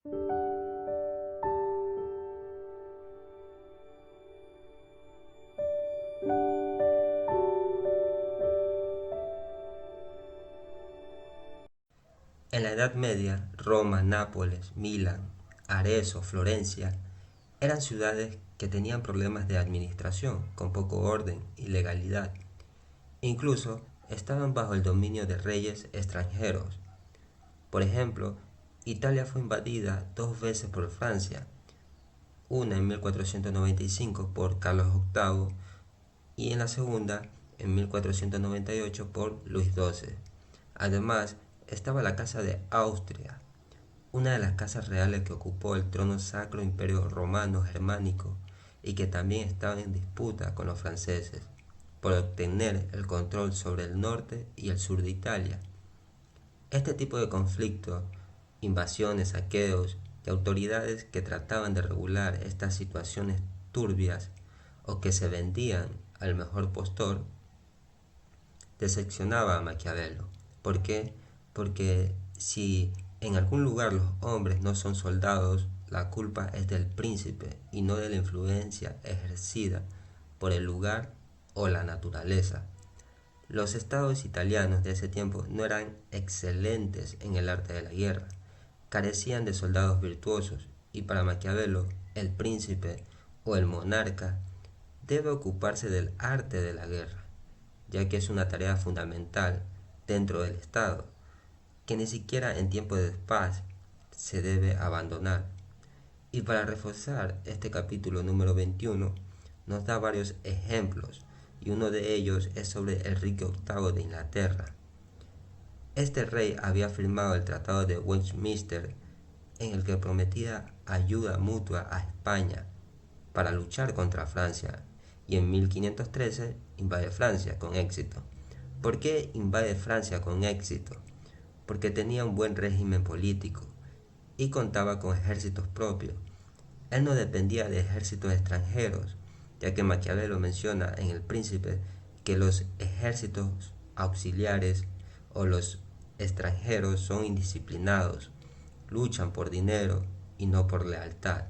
En la Edad Media, Roma, Nápoles, Milán, Arezzo, Florencia eran ciudades que tenían problemas de administración, con poco orden y legalidad. Incluso estaban bajo el dominio de reyes extranjeros. Por ejemplo, Italia fue invadida dos veces por Francia, una en 1495 por Carlos VIII y en la segunda en 1498 por Luis XII. Además, estaba la Casa de Austria, una de las casas reales que ocupó el trono Sacro Imperio Romano Germánico y que también estaba en disputa con los franceses por obtener el control sobre el norte y el sur de Italia. Este tipo de conflictos, invasiones, saqueos y autoridades que trataban de regular estas situaciones turbias o que se vendían al mejor postor, decepcionaba a Maquiavelo. ¿Por qué? Porque si en algún lugar los hombres no son soldados, la culpa es del príncipe y no de la influencia ejercida por el lugar o la naturaleza. Los estados italianos de ese tiempo no eran excelentes en el arte de la guerra, carecían de soldados virtuosos y para Maquiavelo el príncipe o el monarca debe ocuparse del arte de la guerra, ya que es una tarea fundamental dentro del Estado, que ni siquiera en tiempo de paz se debe abandonar. Y para reforzar este capítulo número 21, nos da varios ejemplos, y uno de ellos es sobre Enrique VIII de Inglaterra. Este rey había firmado el Tratado de Westminster, en el que prometía ayuda mutua a España para luchar contra Francia, y en 1513 invade Francia con éxito. ¿Por qué invade Francia con éxito? Porque tenía un buen régimen político y contaba con ejércitos propios. Él no dependía de ejércitos extranjeros, ya que Maquiavelo menciona en El Príncipe que los ejércitos auxiliares o los extranjeros son indisciplinados, luchan por dinero y no por lealtad.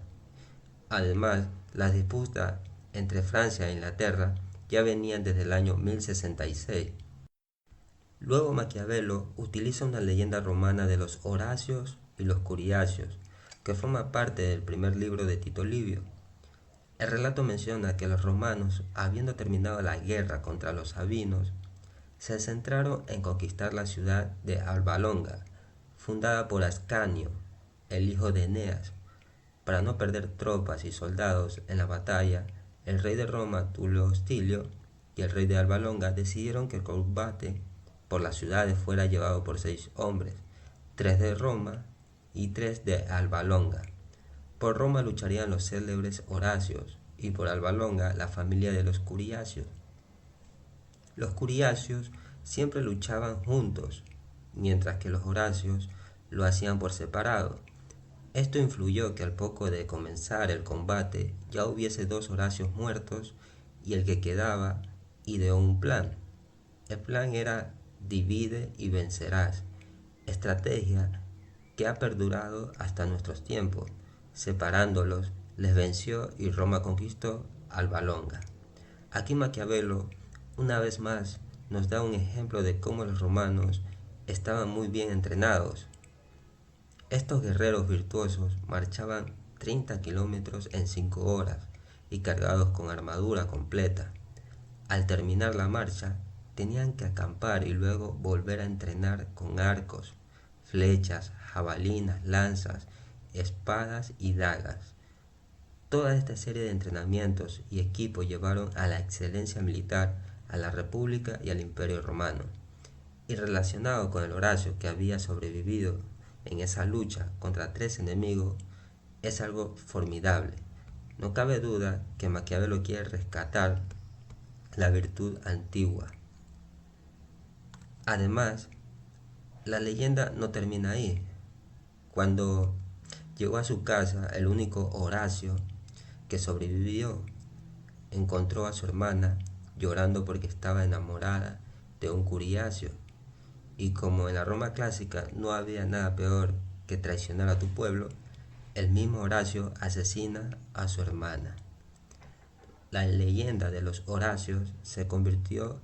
Además, las disputas entre Francia e Inglaterra ya venían desde el año 1066. Luego Maquiavelo utiliza una leyenda romana de los Horacios y los Curiacios, que forma parte del primer libro de Tito Livio. El relato menciona que los romanos, habiendo terminado la guerra contra los sabinos, se centraron en conquistar la ciudad de Alba Longa, fundada por Ascanio, el hijo de Eneas. Para no perder tropas y soldados en la batalla, el rey de Roma, Tulio Hostilio, y el rey de Alba Longa decidieron que el combate por las ciudades fuera llevado por 6 hombres, 3 de Roma y 3 de Alba Longa. Por Roma lucharían los célebres Horacios y por Alba Longa la familia de los Curiacios. Los Curiacios siempre luchaban juntos, mientras que los Horacios lo hacían por separado. Esto influyó que al poco de comenzar el combate ya hubiese 2 Horacios muertos y el que quedaba ideó un plan. El plan era divide y vencerás, estrategia que ha perdurado hasta nuestros tiempos. Separándolos, les venció y Roma conquistó Alba Longa. Aquí Maquiavelo, una vez más, nos da un ejemplo de cómo los romanos estaban muy bien entrenados. Estos guerreros virtuosos marchaban 30 kilómetros en 5 horas y cargados con armadura completa. Al terminar la marcha, tenían que acampar y luego volver a entrenar con arcos, flechas, jabalinas, lanzas, espadas y dagas. Toda esta serie de entrenamientos y equipos llevaron a la excelencia militar a la República y al Imperio Romano. Y relacionado con el Horacio que había sobrevivido en esa lucha contra 3 enemigos, es algo formidable. No cabe duda que Maquiavelo quiere rescatar la virtud antigua. Además, la leyenda no termina ahí. Cuando llegó a su casa, el único Horacio que sobrevivió encontró a su hermana llorando porque estaba enamorada de un Curiacio. Y como en la Roma clásica no había nada peor que traicionar a tu pueblo, el mismo Horacio asesina a su hermana. La leyenda de los Horacios se convirtió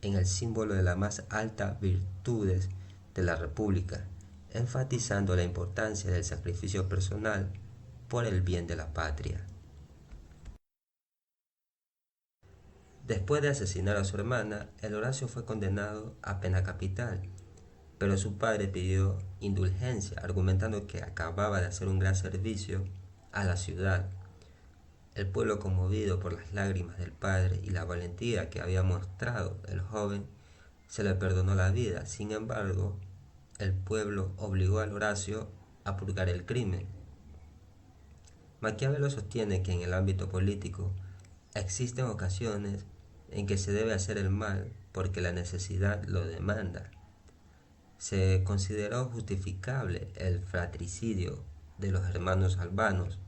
en el símbolo de las más altas virtudes de la República, enfatizando la importancia del sacrificio personal por el bien de la patria. Después de asesinar a su hermana, el Horacio fue condenado a pena capital, pero su padre pidió indulgencia, argumentando que acababa de hacer un gran servicio a la ciudad. El pueblo, conmovido por las lágrimas del padre y la valentía que había mostrado el joven, se le perdonó la vida. Sin embargo, el pueblo obligó al Horacio a purgar el crimen. Maquiavelo sostiene que en el ámbito político existen ocasiones en que se debe hacer el mal porque la necesidad lo demanda. Se consideró justificable el fratricidio de los hermanos albanos,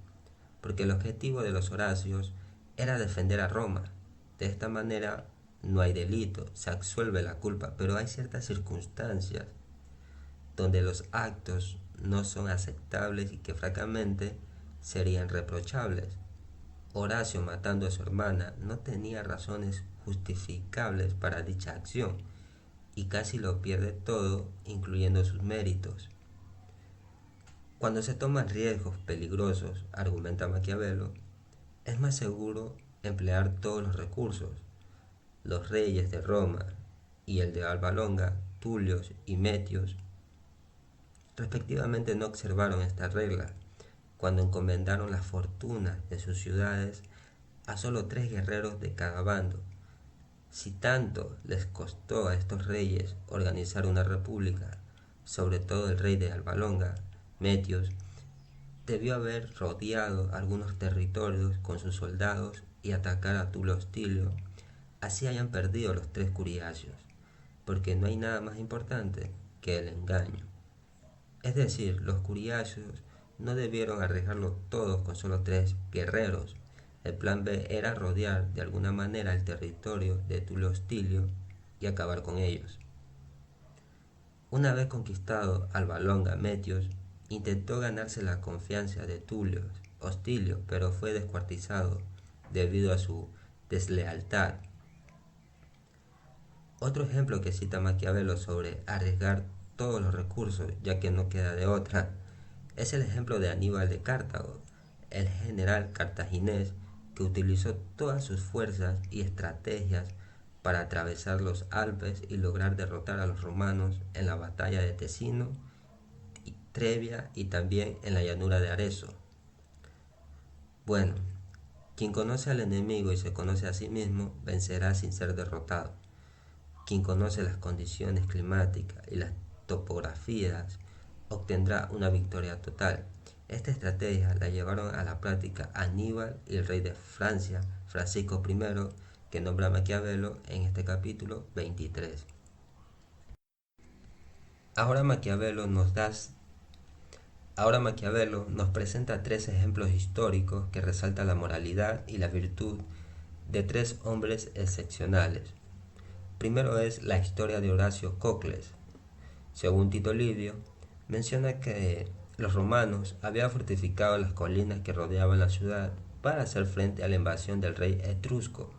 porque el objetivo de los Horacios era defender a Roma. De esta manera no hay delito, se absuelve la culpa, pero hay ciertas circunstancias donde los actos no son aceptables y que francamente serían reprochables. Horacio, matando a su hermana, no tenía razones justificables para dicha acción y casi lo pierde todo, incluyendo sus méritos. Cuando se toman riesgos peligrosos, argumenta Maquiavelo, es más seguro emplear todos los recursos. Los reyes de Roma y el de Alba Longa, Tulio y Metios, respectivamente, no observaron esta regla cuando encomendaron las fortunas de sus ciudades a solo 3 guerreros de cada bando. Si tanto les costó a estos reyes organizar una república, sobre todo el rey de Alba Longa, Metios, debió haber rodeado algunos territorios con sus soldados y atacar a Tulio Hostilio, así hayan perdido los 3 curiacios, porque no hay nada más importante que el engaño. Es decir, los curiacios no debieron arriesgarlo todos con solo 3 guerreros. El plan B era rodear de alguna manera el territorio de Tulio Hostilio y acabar con ellos. Una vez conquistado Alba Longa, Metios intentó ganarse la confianza de Tulio Hostilio, pero fue descuartizado debido a su deslealtad. Otro ejemplo que cita Maquiavelo sobre arriesgar todos los recursos, ya que no queda de otra, es el ejemplo de Aníbal de Cartago, el general cartaginés que utilizó todas sus fuerzas y estrategias para atravesar los Alpes y lograr derrotar a los romanos en la batalla de Tesino, Trebia y también en la llanura de Arezzo. Bueno, quien conoce al enemigo y se conoce a sí mismo vencerá sin ser derrotado. Quien conoce las condiciones climáticas y las topografías obtendrá una victoria total. Esta estrategia la llevaron a la práctica Aníbal y el rey de Francia, Francisco I, que nombra a Maquiavelo en este capítulo 23. Ahora Maquiavelo nos presenta 3 ejemplos históricos que resaltan la moralidad y la virtud de 3 hombres excepcionales. Primero es la historia de Horacio Cocles. Según Tito Livio, menciona que los romanos habían fortificado las colinas que rodeaban la ciudad para hacer frente a la invasión del rey etrusco.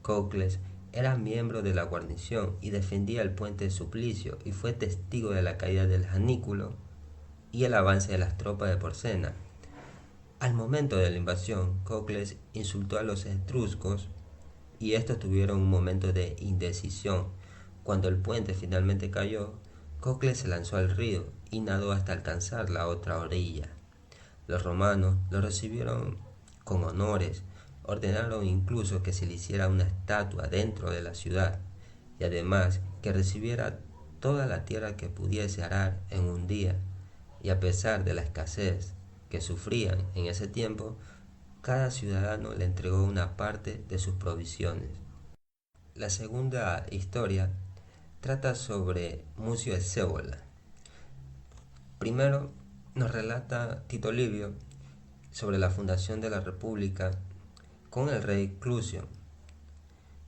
Cocles era miembro de la guarnición y defendía el puente de Suplicio y fue testigo de la caída del Janículo y el avance de las tropas de Porcena. Al momento de la invasión, Cocles insultó a los etruscos y estos tuvieron un momento de indecisión. Cuando el puente finalmente cayó, Cocles se lanzó al río y nadó hasta alcanzar la otra orilla. Los romanos lo recibieron con honores, ordenaron incluso que se le hiciera una estatua dentro de la ciudad y además que recibiera toda la tierra que pudiese arar en un día. Y a pesar de la escasez que sufrían en ese tiempo, cada ciudadano le entregó una parte de sus provisiones. La segunda historia trata sobre Mucio Escévola. Primero nos relata Tito Livio sobre la fundación de la República con el rey Clucio.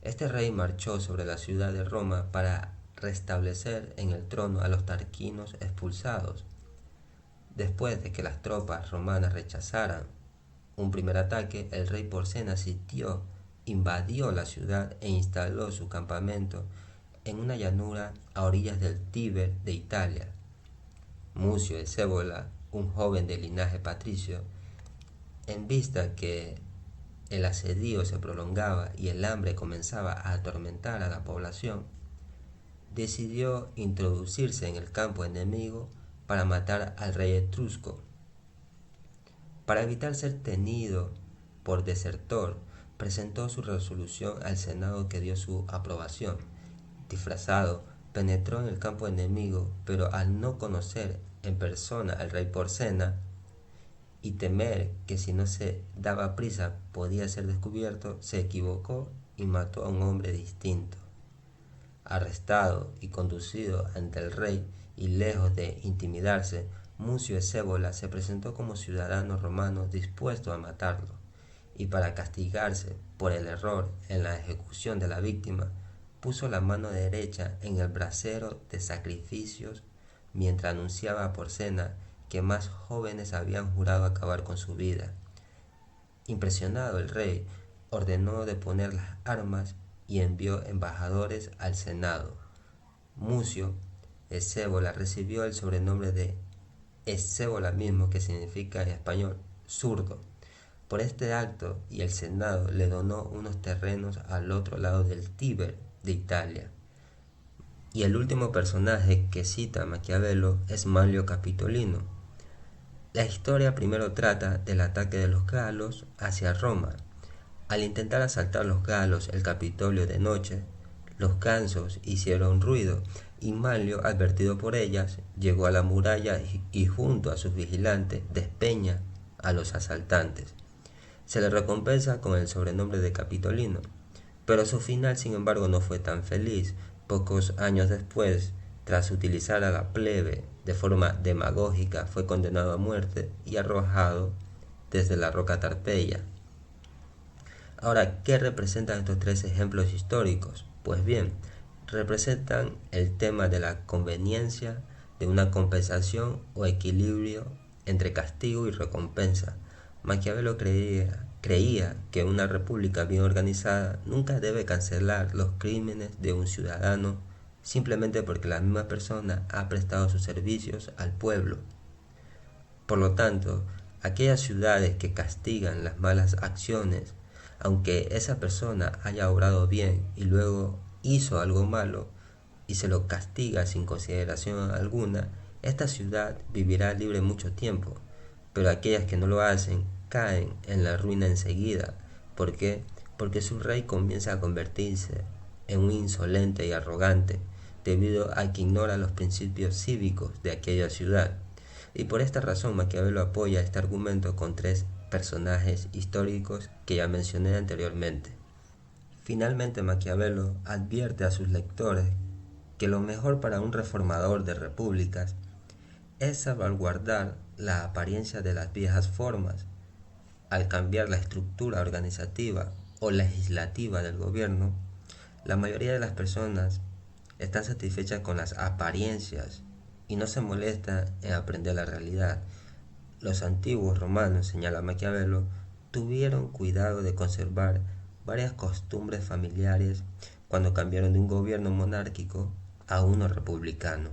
Este rey marchó sobre la ciudad de Roma para restablecer en el trono a los tarquinos expulsados. Después de que las tropas romanas rechazaran un primer ataque, el rey Porcena sitió, invadió la ciudad e instaló su campamento en una llanura a orillas del Tíber de Italia. Mucio de Cébola, un joven de linaje patricio, en vista que el asedio se prolongaba y el hambre comenzaba a atormentar a la población, decidió introducirse en el campo enemigo para matar al rey etrusco. Para evitar ser tenido por desertor, presentó su resolución al Senado, que dio su aprobación. Disfrazado, penetró en el campo enemigo, pero al no conocer en persona al rey Porcena y temer que si no se daba prisa podía ser descubierto, se equivocó y mató a un hombre distinto. Arrestado y conducido ante el rey, y lejos de intimidarse, Mucio Escévola se presentó como ciudadano romano dispuesto a matarlo, y para castigarse por el error en la ejecución de la víctima, puso la mano derecha en el brasero de sacrificios mientras anunciaba a Porcena que más jóvenes habían jurado acabar con su vida. Impresionado, el rey ordenó deponer las armas y envió embajadores al Senado. Mucio Escévola recibió el sobrenombre de Escévola mismo, que significa en español zurdo, por este acto, y el Senado le donó unos terrenos al otro lado del Tíber de Italia. Y el último personaje que cita Maquiavelo es Manlio Capitolino. La historia primero trata del ataque de los galos hacia Roma. Al intentar asaltar los galos el Capitolio de noche, los gansos hicieron ruido y Manlio, advertido por ellas, llegó a la muralla y junto a sus vigilantes despeña a los asaltantes. Se le recompensa con el sobrenombre de Capitolino, pero su final, sin embargo, no fue tan feliz. Pocos años después, tras utilizar a la plebe de forma demagógica, fue condenado a muerte y arrojado desde la roca Tarpeia. Ahora, ¿qué representan estos tres ejemplos históricos? Pues bien, representan el tema de la conveniencia de una compensación o equilibrio entre castigo y recompensa. Maquiavelo creía que una república bien organizada nunca debe cancelar los crímenes de un ciudadano simplemente porque la misma persona ha prestado sus servicios al pueblo. Por lo tanto, aquellas ciudades que castigan las malas acciones, aunque esa persona haya obrado bien y luego hizo algo malo y se lo castiga sin consideración alguna, esta ciudad vivirá libre mucho tiempo, pero aquellas que no lo hacen caen en la ruina enseguida. ¿Por qué? Porque su rey comienza a convertirse en un insolente y arrogante, debido a que ignora los principios cívicos de aquella ciudad. Y por esta razón Maquiavelo apoya este argumento con tres personajes históricos que ya mencioné anteriormente. Finalmente, Maquiavelo advierte a sus lectores que lo mejor para un reformador de repúblicas es salvaguardar la apariencia de las viejas formas. Al cambiar la estructura organizativa o legislativa del gobierno, la mayoría de las personas están satisfechas con las apariencias y no se molesta en aprender la realidad. Los antiguos romanos, señala Maquiavelo, tuvieron cuidado de conservar varias costumbres familiares cuando cambiaron de un gobierno monárquico a uno republicano.